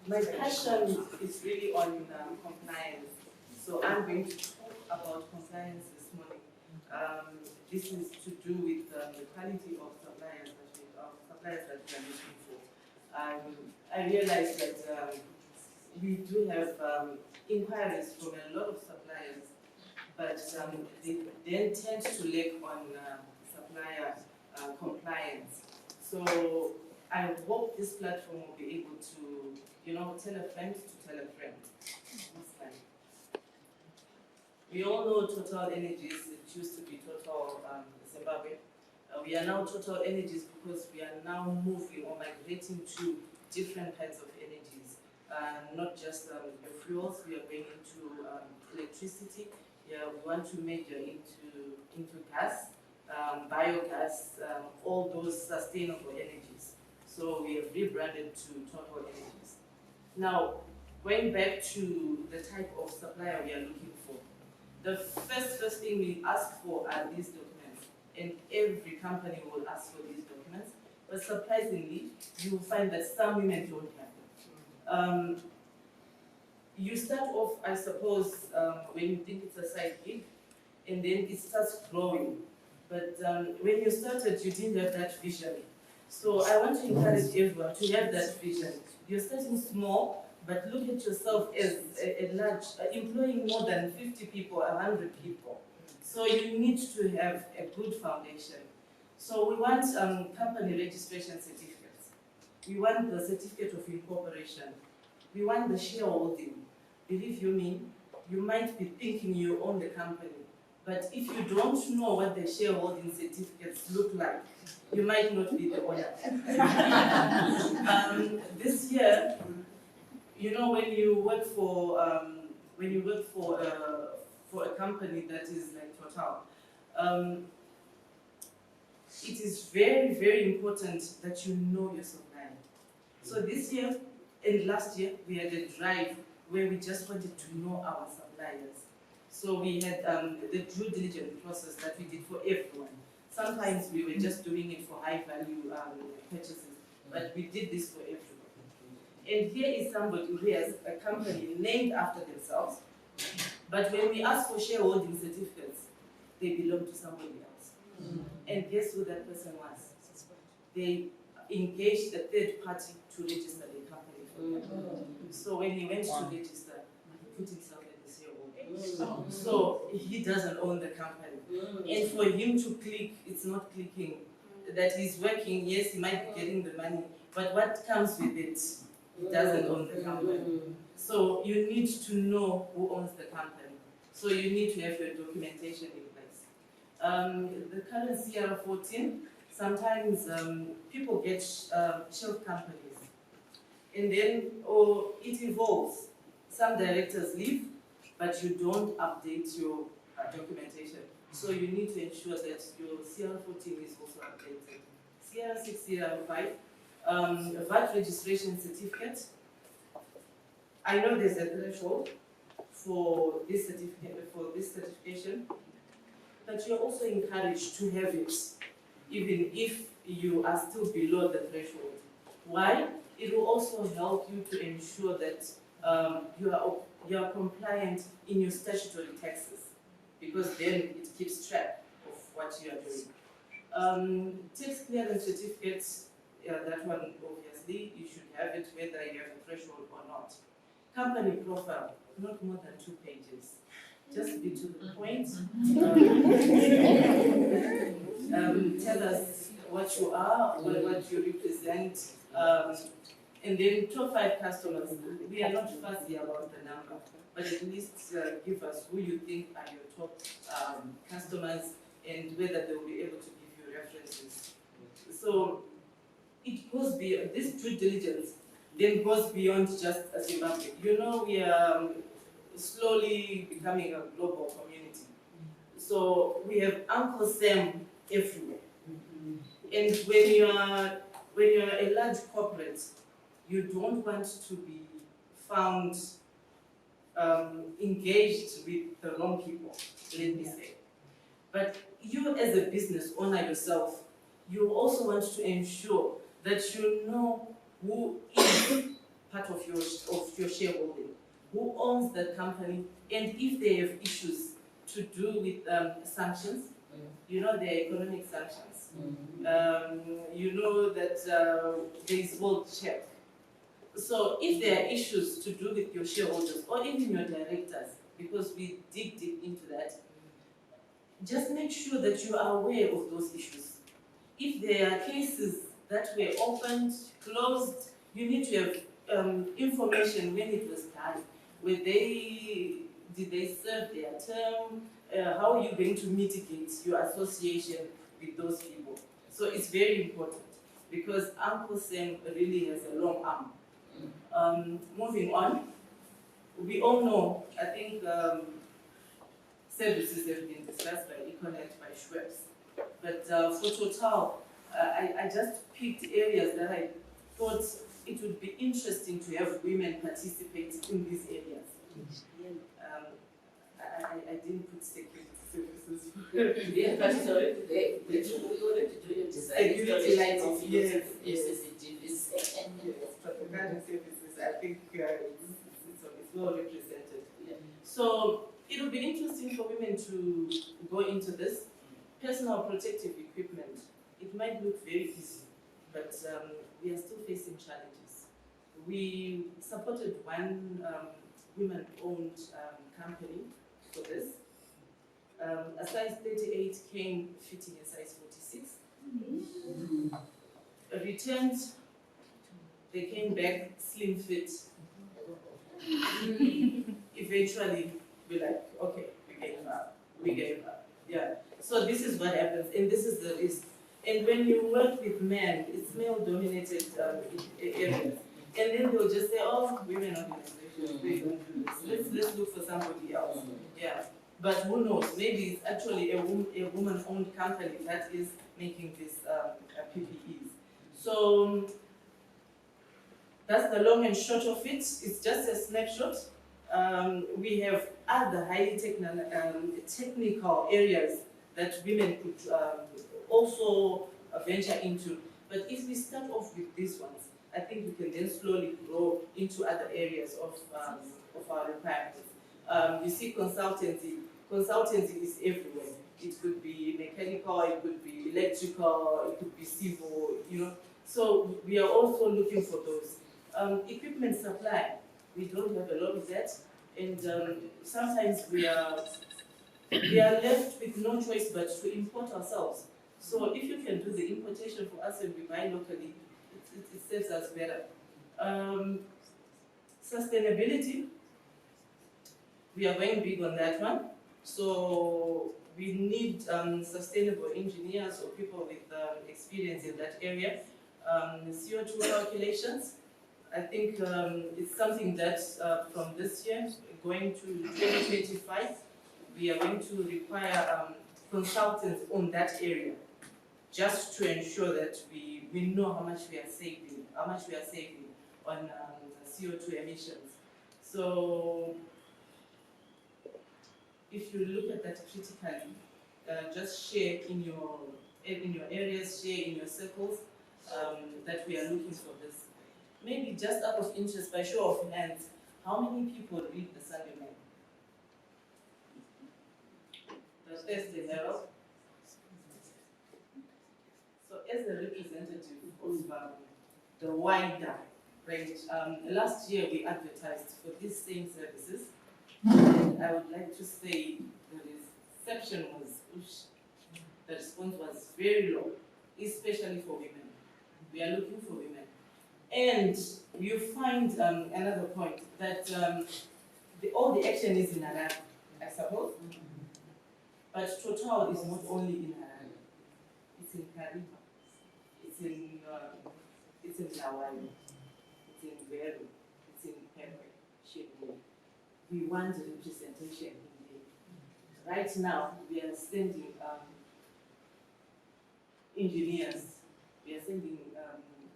My passion is really on compliance. So I'm going to talk about compliance this morning. This is to do with the quality of suppliers that we are looking for. I realize that we do have inquiries from a lot of suppliers, but they tend to lack on supplier compliance. So I hope this platform will be able to, tell a friend to tell a friend. We all know Total Energies. It used to be Total Zimbabwe. We are now Total Energies because we are now moving or migrating to different kinds of energies. Not just the fuels, we are going into electricity. Yeah, we want to major into gas, biogas, all those sustainable energies. So we have rebranded to Total Energies. Now, going back to the type of supplier we are looking for, the first thing we ask for are these documents, and every company will ask for these documents. But surprisingly, you will find that some women don't have them. You start off, I suppose, when you think it's a side gig, and then it starts growing. But when you started, you didn't have that vision. So I want to encourage everyone to have that vision. You're starting small, but look at yourself as a large, employing more than 50 people, 100 people. So you need to have a good foundation. So we want company registration certificates. We want the certificate of incorporation. We want the shareholding. Believe you me, you might be thinking you own the company, but if you don't know what the shareholding certificates look like, you might not be the owner. This year, when you work for a company that is like Total, it is very, very important that you know your supplier. So this year and last year, we had a drive where we just wanted to know our suppliers. So we had the due diligence process that we did for everyone. Sometimes we were just doing it for high value purchases, but we did this for everyone. And here is somebody who has a company named after themselves, but when we ask for shareholding certificates, they belong to somebody else. And guess who that person was? They engaged a third party to register the company for them. So when he went to register, he put himself as the shareholder. So he doesn't own the company. And for him to click, it's not clicking. That he's working, yes, he might be getting the money, but what comes with it? He doesn't own the company. So you need to know who owns the company. So you need to have your documentation in place. The current CR14, sometimes people get shelf companies, and then it evolves. Some directors leave, but you don't update your documentation. So you need to ensure that your CR14 is also updated. CR6, CR5, VAT registration certificate. I know there's a threshold for this certification, but you're also encouraged to have it, even if you are still below the threshold. Why? It will also help you to ensure that you are compliant in your statutory taxes, because then it keeps track of what you are doing. Tax clearance certificates, that one obviously you should have it whether you have a threshold or not. Company profile, not more than 2 pages. Just be to the point. Tell us what you are, what you represent, and then top 5 customers. We are not fussy about the number, but at least give us who you think are your top customers and whether they will be able to give you references. So it goes beyond this due diligence. Then goes beyond just Zimbabwe. We are slowly becoming a global community. So we have Uncle Sam everywhere. And when you're a large corporate, you don't want to be found engaged with the wrong people, let me say. But you as a business owner yourself, you also want to ensure that you know who is part of your shareholding, who owns that company, and if they have issues to do with sanctions, you know, there are economic sanctions. You know that there is world check. So if there are issues to do with your shareholders or even your directors, because we dig deep into that, just make sure that you are aware of those issues. If there are cases that were opened, closed, you need to have information when it was done. Did they serve their term? How are you going to mitigate your association with those people? So it's very important because Uncle Sam really has a long arm. Moving on, we all know, I think services have been discussed by Econet, by Schweppes. But for Total, I just picked areas that I thought it would be interesting to have women participate in these areas. I didn't put security services. Yeah, but it's already there. We already do your design. Security lighting, yes. Yes. Propaganda services, I think it's well represented. Yeah. So it will be interesting for women to go into this. Personal protective equipment, it might look very easy, but we are still facing challenges. We supported one women-owned company for this. A size 38 came fitting a size 46. Returned, they came back slim fit. Eventually, we're like, okay, we gave up. Yeah. So this is what happens, and this is the risk. And when you work with men, it's male-dominated areas, and then they'll just say, "Oh, women organizations, they don't do this. Let's look for somebody else." Yeah. But who knows? Maybe it's actually a woman-owned company that is making these PPEs. So that's the long and short of it. It's just a snapshot. We have other highly technical areas that women could also venture into. But if we start off with these ones, I think we can then slowly grow into other areas of our requirements. You see consultancy is everywhere. It could be mechanical, it could be electrical, it could be civil, you know. So we are also looking for those. Equipment supply, we don't have a lot of that. And sometimes we are left with no choice but to import ourselves. So if you can do the importation for us and we buy locally, it serves us better. Sustainability, we are going big on that one. So we need sustainable engineers or people with experience in that area. CO2 calculations, I think it's something that from this year, going to 2025, we are going to require consultants on that area, just to ensure that we know how much we are saving on CO2 emissions. So if you look at that critically, just share in your areas, share in your circles that we are looking for this. Maybe just out of interest, by show of hands, how many people read the Sunday Mail? The Thursday Herald. So as a representative of the wider range, last year we advertised for these same services. And I would like to say the reception was, the response was very low, especially for women. We are looking for women. And you find another point that all the action is in Harare, I suppose. But Total is not only in Harare. It's in Kariba. It's in Hawaii. It's in Veru. It's in Pembrey, Shibwe. We want representation in there. Right now, we are sending engineers. We are sending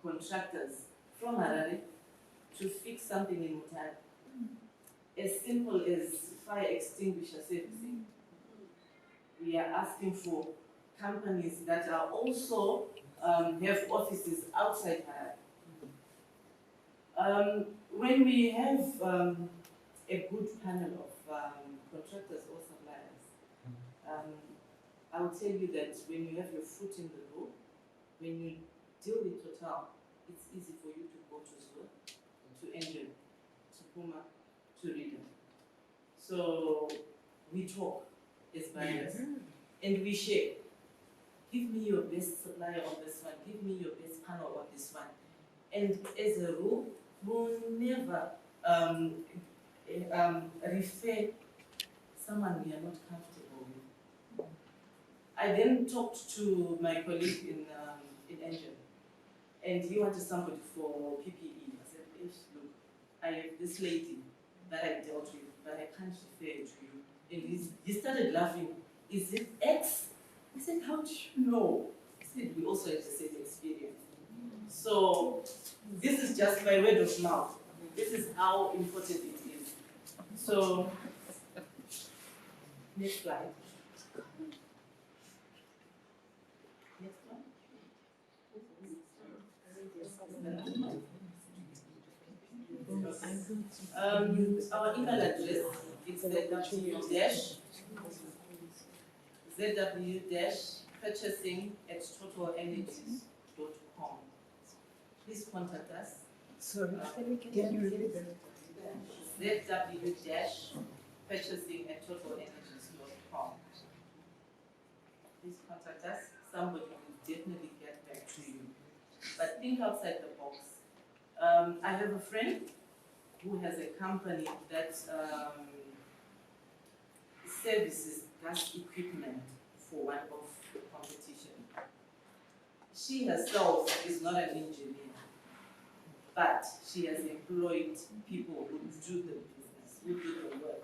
contractors from Harare to fix something in Mutare. As simple as fire extinguisher servicing. We are asking for companies that are also have offices outside Harare. When we have a good panel of contractors or suppliers, I will tell you that when you have your foot in the door, when you deal with Total, it's easy for you to go to Zua, to Engine, to Puma, to Reader. So we talk as buyers and we share. Give me your best supplier on this one, give me your best panel on this one. And as a rule, we'll never refer someone we are not comfortable with. I then talked to my colleague in Engine, and he wanted somebody for PPE. I said, look, I have this lady that I dealt with, but I can't refer it to you. And he started laughing. Is it X? I said, how do you know? He said, we also have the same experience. So this is just by word of mouth. This is how important it is. So, next slide. Next one. Our email address is zw-purchasing@totalenergies.com. Please contact us. Sorry, can you repeat that? zw-purchasing@totalenergies.com. Please contact us. Somebody will definitely get back to you. But think outside the box. I have a friend who has a company that services gas equipment for one of the competition. She herself is not an engineer, but she has employed people who do the business, who do the work,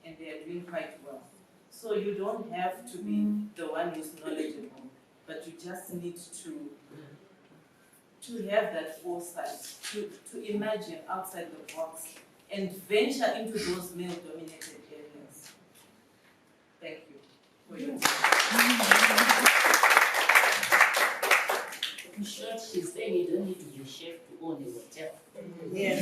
and they are doing quite well. So you don't have to be the one who's knowledgeable, but you just need to have that foresight, to imagine outside the box and venture into those male-dominated areas. Thank you for your time. In short, she's saying you don't need to be a chef to own a hotel. Yes.